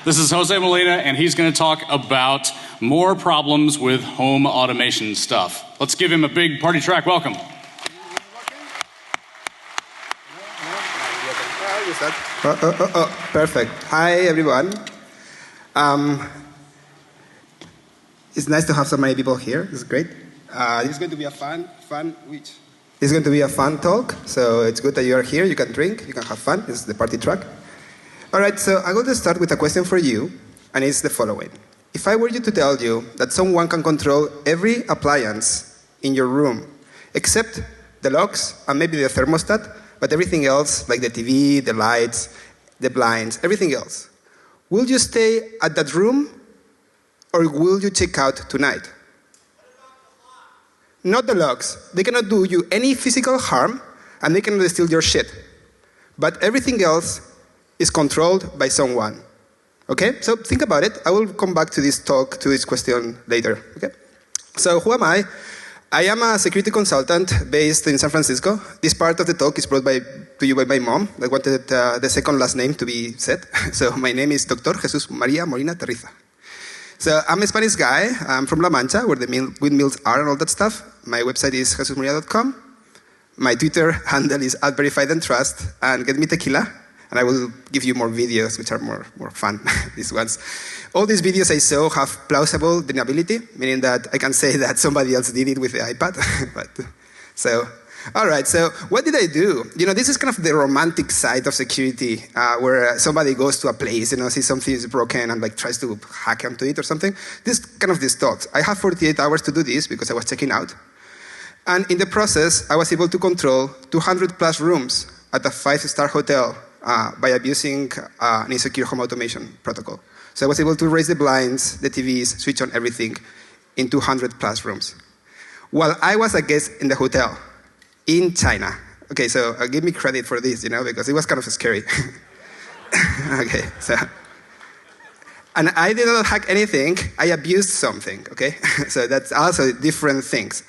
This is Jose Molina, and he's going to talk about more problems with home automation stuff. Let's give him a big party track welcome. Perfect. Hi, everyone. It's nice to have so many people here. It's great. This is going to be a It's going to be a fun talk. So it's good that you are here. You can drink. You can have fun. This is the party track. All right. So I'm going to start with a question for you, and it's the following: if I were you to tell you that someone can control every appliance in your room, except the locks and maybe the thermostat, but everything else, like the TV, the lights, the blinds, everything else, will you stay at that room, or will you check out tonight? Not the locks. They cannot do you any physical harm, and they cannot steal your shit. But everything else is controlled by someone. Okay? So think about it. I will come back to this talk, to this question later. Okay? So who am I? I am a security consultant based in San Francisco. This part of the talk is brought to you by my mom that wanted the second last name to be said. So my name is Dr. Jesus Maria Molina Terriza. So I'm a Spanish guy. I'm from La Mancha, where the windmills are and all that stuff. My website is jesusmaria.com. My Twitter handle is @verifiedandtrust, and get me tequila, and I will give you more videos, which are more fun, these ones. All these videos I saw have plausible deniability, meaning that I can say that somebody else did it with the iPad. All right, so what did I do? You know, this is kind of the romantic side of security, where somebody goes to a place, sees something is broken and like tries to hack into it or something. This kind of these talks. I have 48 hours to do this because I was checking out. And in the process, I was able to control 200 plus rooms at a 5-star hotel by abusing an insecure home automation protocol. So I was able to raise the blinds, the TVs, switch on everything in 200 plus rooms. While I was a guest in the hotel in China. Okay, so give me credit for this, because it was kind of scary. Okay, so. And I did not hack anything, I abused something, okay? So that's also different things.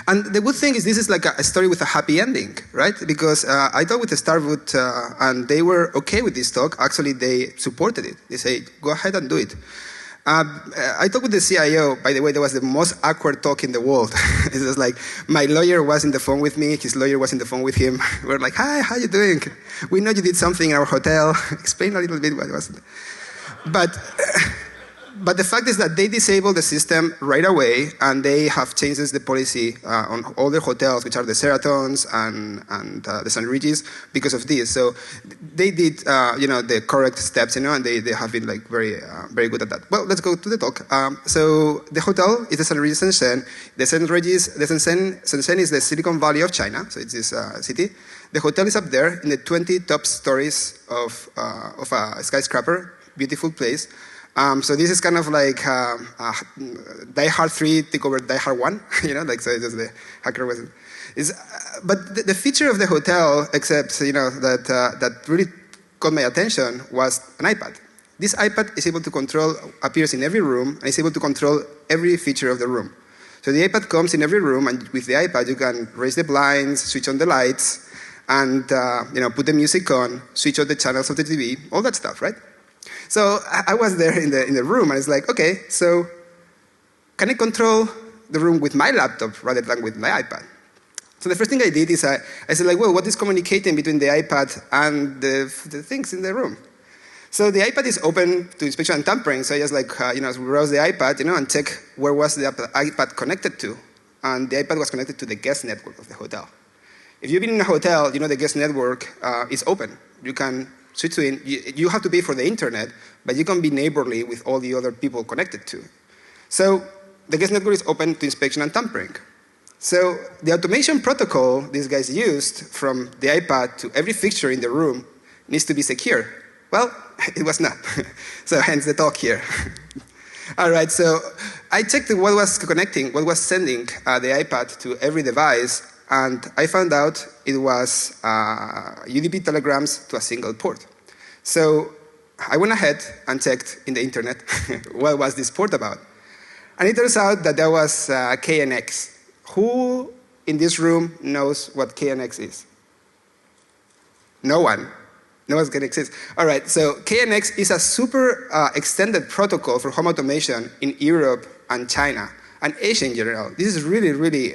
And the good thing is this is like a story with a happy ending, right? Because I talked with Starwood and they were okay with this talk. Actually, they supported it. They say, go ahead and do it. I talked with the CIO. By the way, that was the most awkward talk in the world. It was like, my lawyer was in the phone with me, his lawyer was in the phone with him. We were like, hi, how you doing? We know you did something in our hotel. Explain a little bit what it was. But the fact is that they disabled the system right away, and they have changed the policy on all their hotels, which are the Sheratons and the St. Regis, because of this. So they did, the correct steps, and they have been like very good at that. Well, let's go to the talk. So the hotel is the St. Regis ShenZhen. The St. Regis, the ShenZhen is the Silicon Valley of China, so it's this city. The hotel is up there in the 20 top stories of a skyscraper, beautiful place. So this is kind of like Die Hard 3 take over Die Hard 1, so it's just the hacker wasn't. But the feature of the hotel, except that really caught my attention, was an iPad. This iPad is able to appears in every room, and is able to control every feature of the room. So the iPad comes in every room, and with the iPad you can raise the blinds, switch on the lights, and put the music on, switch on the channels of the TV, all that stuff, right? So I was there in the room, and it's like, okay, so can I control the room with my laptop rather than with my iPad? So the first thing I did is I said, like, well, what is communicating between the iPad and the things in the room? So the iPad is open to inspection and tampering. So I just browse the iPad, and check where was the iPad connected to. And the iPad was connected to the guest network of the hotel. If you've been in a hotel, the guest network is open. You can switch to it. You have to pay for the internet, but you can be neighborly with all the other people connected to. So the guest network is open to inspection and tampering. So the automation protocol these guys used from the iPad to every fixture in the room needs to be secure. Well, it was not. So hence the talk here. All right, so I checked what was sending the iPad to every device, and I found out it was UDP telegrams to a single port. So I went ahead and checked in the internet what was this port about. And it turns out that there was KNX. Who in this room knows what KNX is? No one. No one's going to exist. All right, so KNX is a super extended protocol for home automation in Europe and China and Asia in general. This is really, really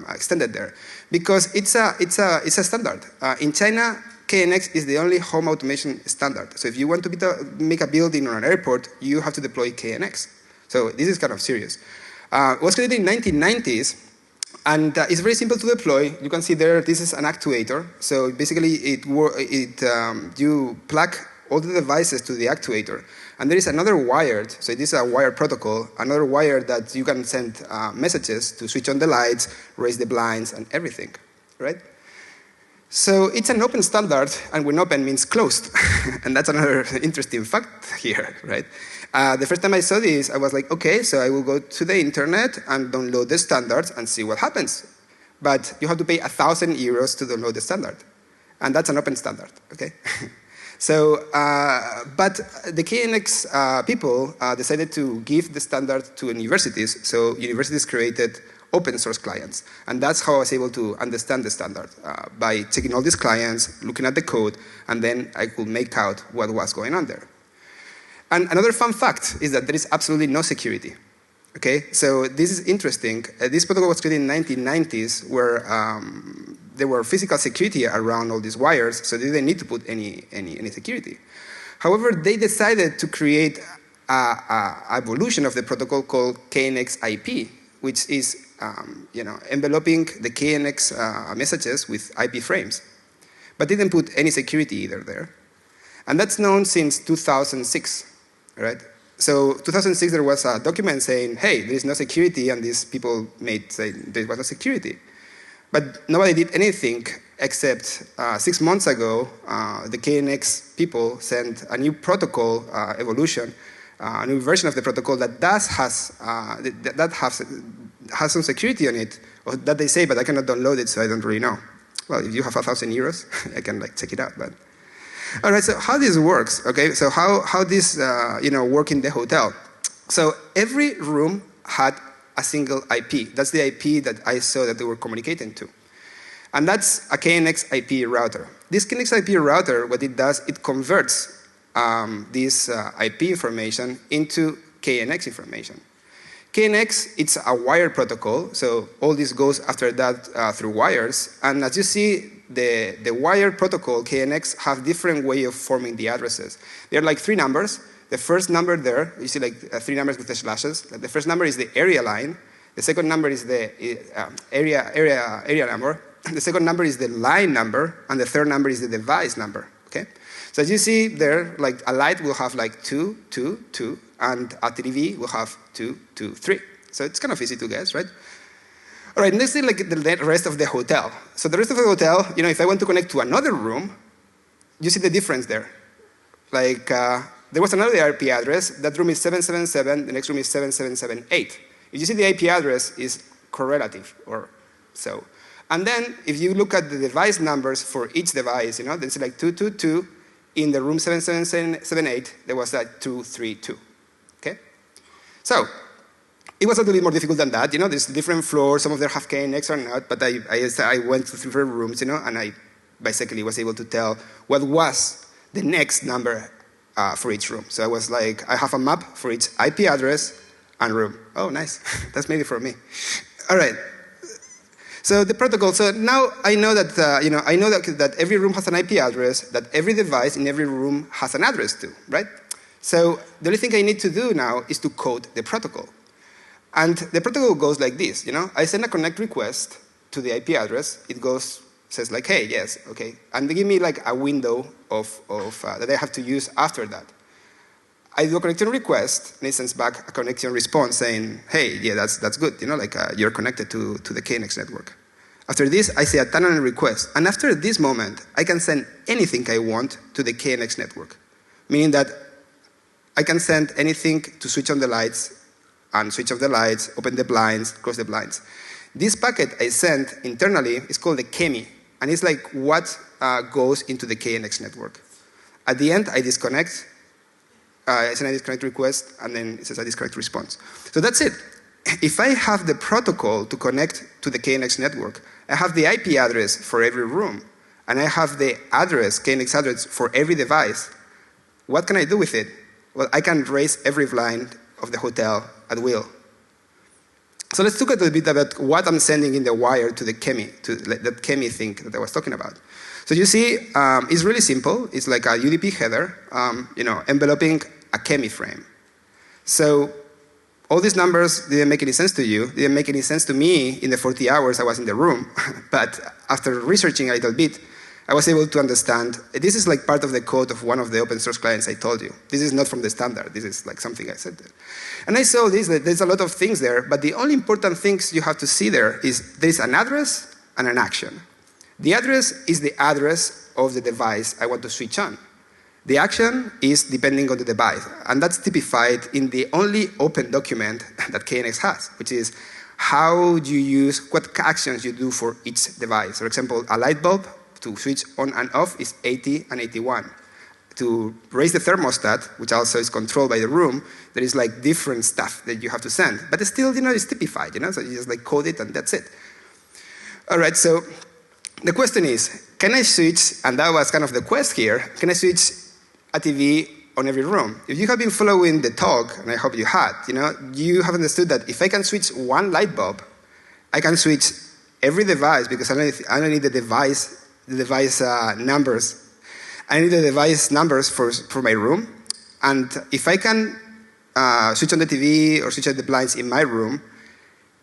extended there because it's a standard. In China, KNX is the only home automation standard. So if you want to make a building or an airport, you have to deploy KNX. So this is kind of serious. It was created in the 1990s. And it's very simple to deploy. You can see there, this is an actuator. So basically, you plug all the devices to the actuator. And there is another wired, so this is a wired protocol, another wire that you can send messages to switch on the lights, raise the blinds, and everything, right? So it's an open standard, and when open means closed. And that's another interesting fact here, right? The first time I saw this, I was like, okay, so I will go to the internet and download the standards and see what happens. But you have to pay 1,000 euros to download the standard. And that's an open standard, okay? So, but the KNX people decided to give the standard to universities. So universities created open source clients. And that's how I was able to understand the standard, by checking all these clients, looking at the code, and then I could make out what was going on there. And another fun fact is that there is absolutely no security. Okay, so this is interesting. This protocol was created in the 1990s, where there were physical security around all these wires, so they didn't need to put any security. However, they decided to create an evolution of the protocol called KNX IP, which is enveloping the KNX messages with IP frames, but didn't put any security either there. And that's known since 2006. Right? So 2006, there was a document saying, hey, there is no security, and these people say there was no security. But nobody did anything except 6 months ago, the KNX people sent a new protocol evolution, a new version of the protocol that has some security on it, or that they say, but I cannot download it, so I don't really know. Well, if you have 1,000 euros, I can check it out. But all right, so how this works, okay? So how this work in the hotel? So every room had a single IP. That's the IP that I saw that they were communicating to. And that's a KNX IP router. This KNX IP router, what it does, it converts this IP information into KNX information. KNX, it's a wire protocol, so all this goes after that through wires. And as you see, the wire protocol, KNX, have different way of forming the addresses. There are like 3 numbers. The first number there, you see like 3 numbers with the slashes. The first number is the area line. The second number is the area number. The second number is the line number. And the third number is the device number, okay? So as you see there, like a light will have like 2, 2, 2, and a TV will have 2, 2, 3. So it's kind of easy to guess, right? All right, next is like the rest of the hotel. So the rest of the hotel, if I want to connect to another room, you see the difference there. Like there was another IP address. That room is 777. The next room is 7778. If you see the IP address is correlative or so. And then if you look at the device numbers for each device, there's like 222. In the room 7778, there was like 232. Okay? So it was a little bit more difficult than that. There's different floors. Some of them have KNX or not. But I went to different rooms, and I basically was able to tell what was the next number for each room. So I was like, I have a map for each IP address and room. Oh, nice. That's maybe for me. All right. So the protocol. So now I know that that every room has an IP address. That every device in every room has an address too, right? So the only thing I need to do now is to code the protocol. And the protocol goes like this, I send a connect request to the IP address. It says like, hey, yes, okay. And they give me like a window of that I have to use after that. I do a connection request, and it sends back a connection response saying, hey, yeah, that's good, you're connected to the KNX network. After this, I say a tunnel request. And after this moment, I can send anything I want to the KNX network, meaning that I can send anything to switch on the lights, and switch off the lights, open the blinds, close the blinds. This packet I sent internally is called the KEMI, and it's like what goes into the KNX network. At the end, I disconnect. I send a disconnect request, and then it says a disconnect response. So that's it. If I have the protocol to connect to the KNX network, I have the IP address for every room. and I have the address, KNX address, for every device, what can I do with it? Well, I can raise every blind of the hotel at will. So let's talk a little bit about what I'm sending in the wire to the Chemi, to that Chemi thing that I was talking about. So you see, it's really simple. It's like a UDP header, enveloping a Chemi frame. So all these numbers didn't make any sense to you, didn't make any sense to me in the 40 hours I was in the room. But after researching a little bit, I was able to understand, this is like part of the code of one of the open source clients I told you. This is not from the standard. This is like something I said there. And I saw this, that there's a lot of things there, but the only important things you have to see there is there's an address and an action. The address is the address of the device I want to switch on. The action is depending on the device, and that's typified in the only open document that KNX has, which is how do you use, what actions you do for each device. For example, a light bulb to switch on and off is 80 and 81. To raise the thermostat, which also is controlled by the room, there is like different stuff that you have to send. But it's still, it's typified, so you just like code it and that's it. All right, so the question is, can I switch, and that was kind of the quest here, can I switch a TV on every room? If you have been following the talk, and I hope you had, you have understood that if I can switch one light bulb, I can switch every device because I don't need the device numbers. I need the device numbers for my room. And if I can switch on the TV or switch on the blinds in my room,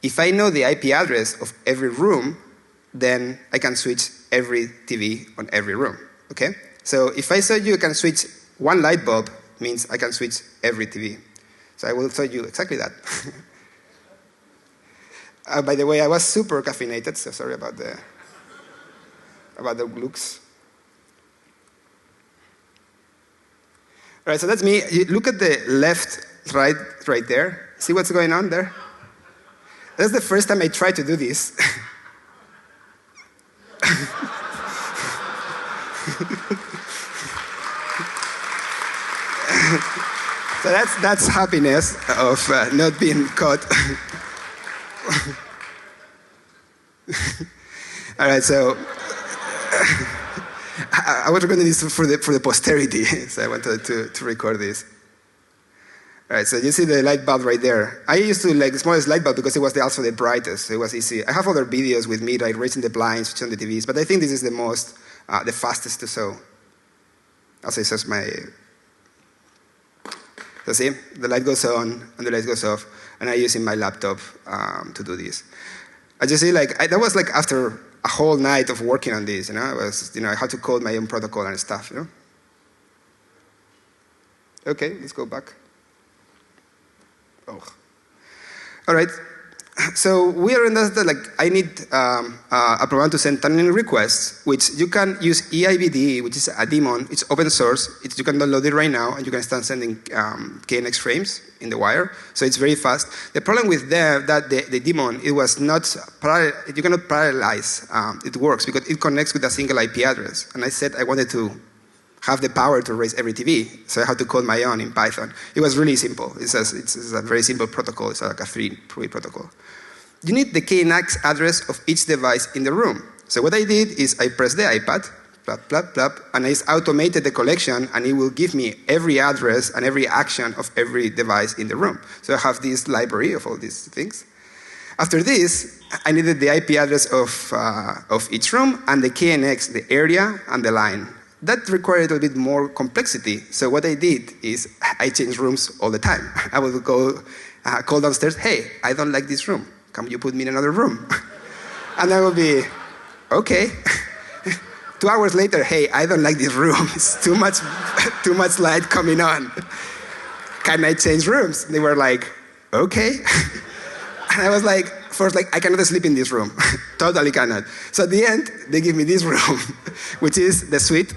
if I know the IP address of every room, then I can switch every TV on every room, okay? So if I saw you can switch one light bulb, means I can switch every TV. So I will show you exactly that. By the way, I was super caffeinated, so sorry about the looks. All right, so that's me. You look at the left, right there. See what's going on there? That's the first time I tried to do this. So that's happiness of not being caught. All right, so I was recording this for the posterity, so I wanted to record this. All right, so you see the light bulb right there. I used to like the smallest light bulb because it was also the brightest, so it was easy. I have other videos with me, like raising the blinds, switching on the TVs, but I think this is the fastest to show. Also, it says my. So see, the light goes on and the light goes off, and I'm using my laptop to do this. I just see that was like after a whole night of working on this, I had to code my own protocol and stuff, Okay, let's go back. Oh. All right. So we are in that, I need a program to send tunneling requests, which you can use EIBDE, which is a daemon. It's open source. You can download it right now, and you can start sending KNX frames in the wire. So it's very fast. The problem with the daemon, it was not, you cannot parallelize. It works because it connects with a single IP address. And I said I wanted to have the power to raise every TV, so I had to code my own in Python. It was really simple. It's a very simple protocol. It's like a three-way protocol. You need the KNX address of each device in the room. So what I did is I pressed the iPad, plop, plop, plop, and I automated the collection, and it will give me every address and every action of every device in the room. So I have this library of all these things. After this, I needed the IP address of each room and the KNX, the area, and the line. That required a little bit more complexity. So what I did is I changed rooms all the time. I would go call downstairs, hey, I don't like this room. Can you put me in another room? And I would be, okay. 2 hours later, hey, I don't like this room. It's too much light coming on. Can I change rooms? They were like, okay. And I was like, first, I cannot sleep in this room. Totally cannot. So at the end, they give me this room, which is the suite.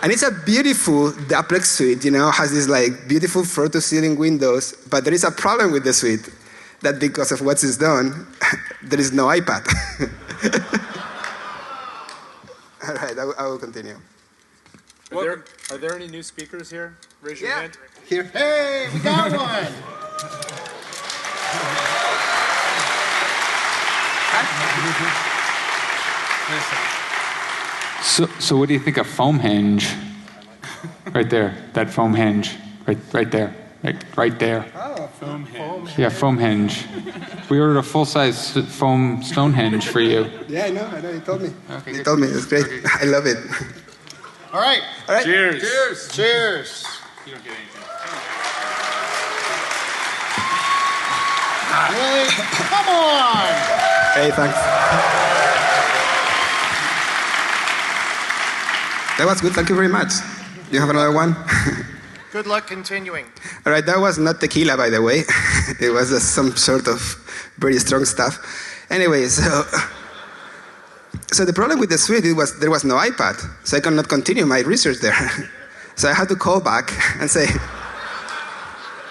And it's a beautiful duplex suite, has these beautiful floor-to-ceiling windows, but there is a problem with the suite, that because of what is done, there is no iPad. All right, I will continue. Are there any new speakers here? Raise your hand. Here. Hey, we got one. So what do you think of foam hinge? Right there, that foam hinge, right there, right there. Oh, foam hinge. Yeah, foam hinge. We ordered a full-size foam Stonehenge for you. Yeah, I know, you told me. Okay, You told me, it's great. Okay. I love it. All right. All right. Cheers. Cheers. Cheers. You don't get anything. Really? Come on. Hey, thanks. That was good, thank you very much. You have another one? Good luck continuing. All right, that was not tequila, by the way. It was some sort of very strong stuff. Anyway, so the problem with the suite was there was no iPad, so I could not continue my research there. So I had to call back and say,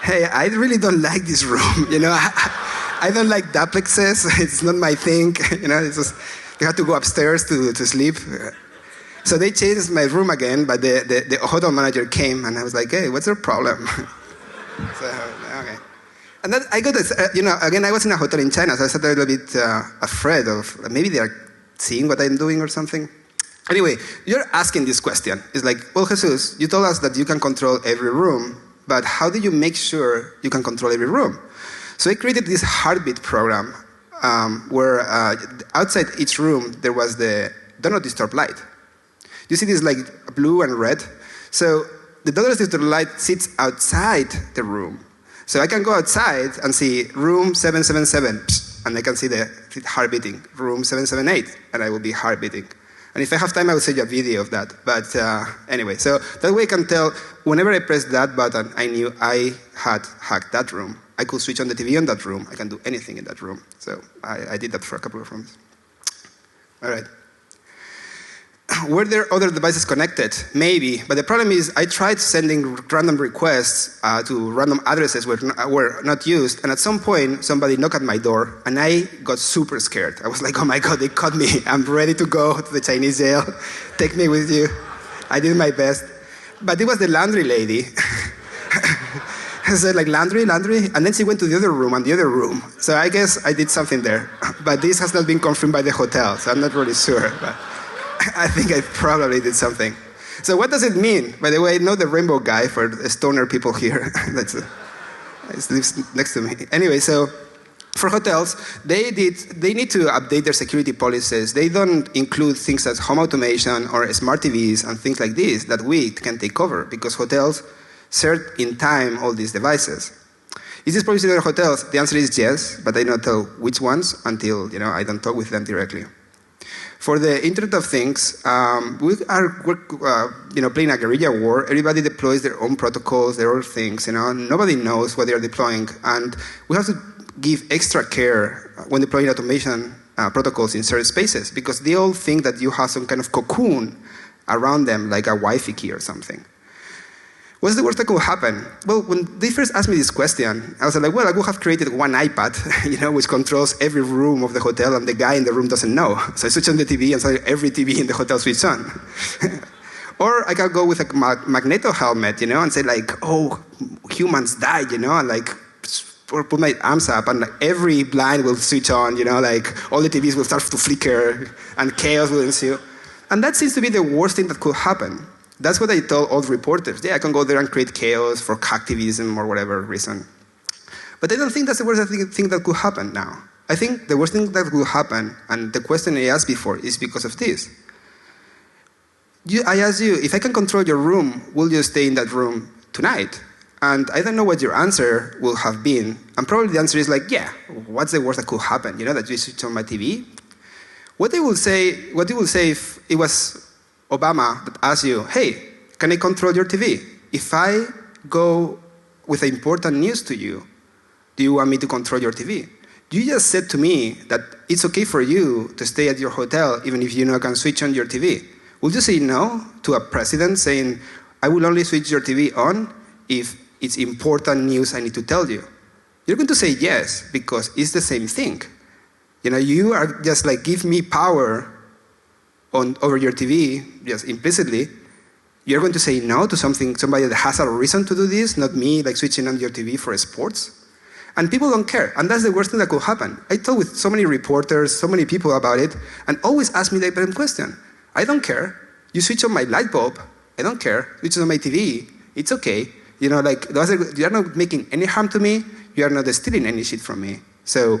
hey, I really don't like this room. You know, I don't like duplexes. It's not my thing. You know, it's just, you have to go upstairs to sleep. So they changed my room again, but the hotel manager came, and I was like, hey, what's your problem? So, okay. And then I got this, again, I was in a hotel in China, so I was a little bit afraid of maybe they are seeing what I'm doing or something. Anyway, you're asking this question. It's like, well, Jesus, you told us that you can control every room, but how do you make sure you can control every room? So I created this heartbeat program where outside each room there was the do not disturb light. You see this like blue and red? So the do not disturb light sits outside the room. So I can go outside and see room 777, and I can see the heart beating. Room 778, and I will be heart beating. And if I have time, I will send you a video of that. But anyway, so that way I can tell whenever I press that button, I knew I had hacked that room. I could switch on the TV in that room. I can do anything in that room. So I did that for a couple of rooms. All right. Were there other devices connected? Maybe, but the problem is I tried sending random requests to random addresses were not used, and at some point somebody knocked at my door, and I got super scared. I was like, oh my God, they caught me. I'm ready to go to the Chinese jail. Take me with you. I did my best. But it was the laundry lady. I said, like, laundry? And then she went to the other room and the other room. So I guess I did something there. But this has not been confirmed by the hotel, so I'm not really sure. But I think I probably did something. So what does it mean? By the way, know the rainbow guy for the stoner people here. He lives next to me. Anyway, so for hotels, they need to update their security policies. They don't include things as home automation or smart TVs and things like this that we can take over because hotels serve in time all these devices. Is this policy in other hotels? The answer is yes, but I don't tell which ones until I don't talk with them directly. For the Internet of Things, we're playing a guerrilla war. Everybody deploys their own protocols, their own things. Nobody knows what they are deploying, and we have to give extra care when deploying automation protocols in certain spaces because they all think that you have some kind of cocoon around them, like a Wi-Fi key or something. What's the worst that could happen? Well, when they first asked me this question, I was like, well, I would have created one iPad, which controls every room of the hotel, and the guy in the room doesn't know. So I switch on the TV, and suddenly every TV in the hotel switches on. Or I can go with a magneto helmet, and say like, oh, humans died, and like, or put my arms up, and like, every blind will switch on, like all the TVs will start to flicker, and chaos will ensue. And that seems to be the worst thing that could happen. That's what I tell all the reporters. Yeah, I can go there and create chaos for hacktivism or whatever reason. But I don't think that's the worst thing that could happen now. I think the worst thing that could happen, and the question I asked before, is because of this. I asked you, if I can control your room, will you stay in that room tonight? And I don't know what your answer will have been. And probably the answer is like, yeah, what's the worst that could happen? That you switch on my TV? What you will say if it was Obama that asked you, hey, can I control your TV? If I go with important news to you, do you want me to control your TV? You just said to me that it's okay for you to stay at your hotel even if you can switch on your TV. Would you say no to a president saying, I will only switch your TV on if it's important news I need to tell you? You're going to say yes because it's the same thing. You are just like, give me power over your TV, just implicitly. You're going to say no to somebody that has a reason to do this, not me, like switching on your TV for sports. And people don't care, and that's the worst thing that could happen. I talk with so many reporters, so many people about it, and always ask me the same question. I don't care. You switch on my light bulb, I don't care. Switch on my TV, it's okay. You know, like, you are not making any harm to me, you are not stealing any shit from me. So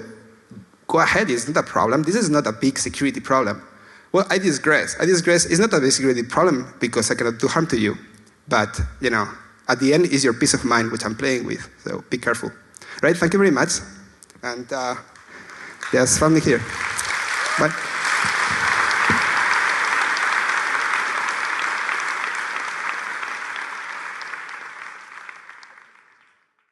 go ahead, it's not a problem. This is not a big security problem. Well, I digress. It's not a big security problem because I cannot do harm to you. But, you know, at the end is your peace of mind, which I'm playing with. So be careful. Right, thank you very much. And just find me here. Bye.